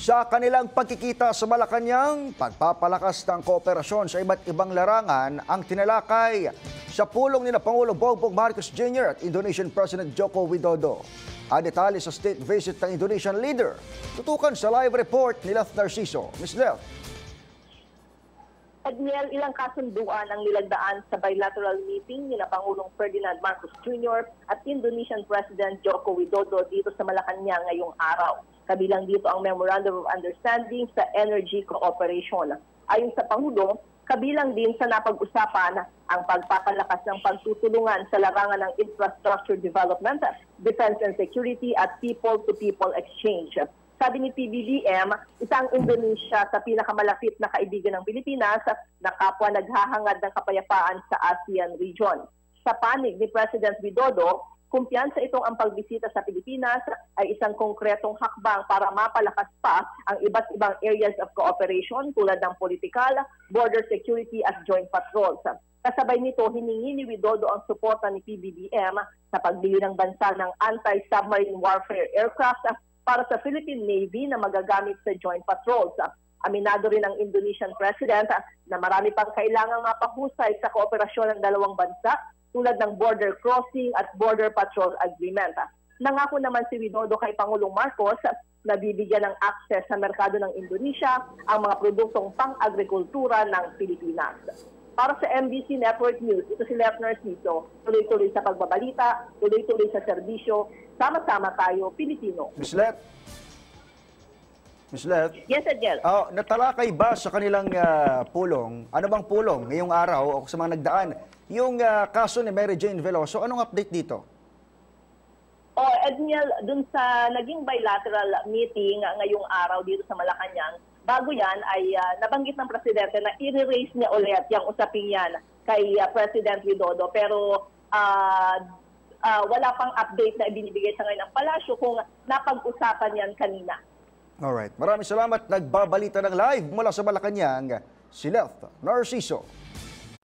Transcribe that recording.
Sa kanilang pagkikita sa Malacanang, pagpapalakas ng kooperasyon sa iba't ibang larangan ang tinalakay sa pulong ni Pangulong Bongbong Marcos Jr. at Indonesian President Joko Widodo. Ang detalye sa state visit ng Indonesian leader. Tutukan sa live report ni Leth Narciso. Ms. Leth. Admiel, ilang kasunduan ang nilagdaan sa bilateral meeting ni Pangulong Ferdinand Marcos Jr. at Indonesian President Joko Widodo dito sa Malacanang ngayong araw. Kabilang dito ang Memorandum of Understanding sa Energy Cooperation. Ayon sa Pangulo, kabilang din sa napag-usapan ang pagpapalakas ng pagtutulungan sa larangan ng infrastructure development, defense and security at people-to-people exchange. Sabi ni PBBM, isang Indonesia sa pinakamalapit na kaibigan ng Pilipinas na kapwa naghahangad ng kapayapaan sa ASEAN region. Sa panig ni President Widodo, kumpiyansa itong ang pagbisita sa Pilipinas ay isang konkretong hakbang para mapalakas pa ang iba't ibang areas of cooperation tulad ng political, border security at joint patrols. Kasabay nito, hiningi ni Widodo ang suporta ni PBBM sa pagbili ng bansa ng anti-submarine warfare aircraft para sa Philippine Navy na magagamit sa joint patrols. Aminado rin ang Indonesian President na marami pang kailangang mapahusay sa kooperasyon ng dalawang bansa tulad ng border crossing at border patrol agreement. Nangako naman si Widodo kay Pangulong Marcos na bibigyan ng access sa merkado ng Indonesia ang mga produktong pang-agrikultura ng Pilipinas. Para sa MBC Network News, ito si Leth Narciso, tuloy-tuloy sa pagbabalita, tuloy-tuloy sa serbisyo, sama-sama tayo, Pilipino. Ms. Leth. Ms. Leth. Yes, Adel. Natalakay ba sa kanilang pulong, ano bang pulong ngayong araw o sa mga nagdaan, yung kaso ni Mary Jane Veloso? Anong update dito? Edniel, dun sa naging bilateral meeting ngayong araw dito sa Malacanang, bago yan ay nabanggit ng Presidente na i-raise niya ulit yung usaping yan kay President Widodo. Pero wala pang update na ibinibigay sa ngayon ng palasyo kung napag-usapan yan kanina. Alright. Maraming salamat. Nagbabalita ng live mula sa Malacanang, si Leth Narciso.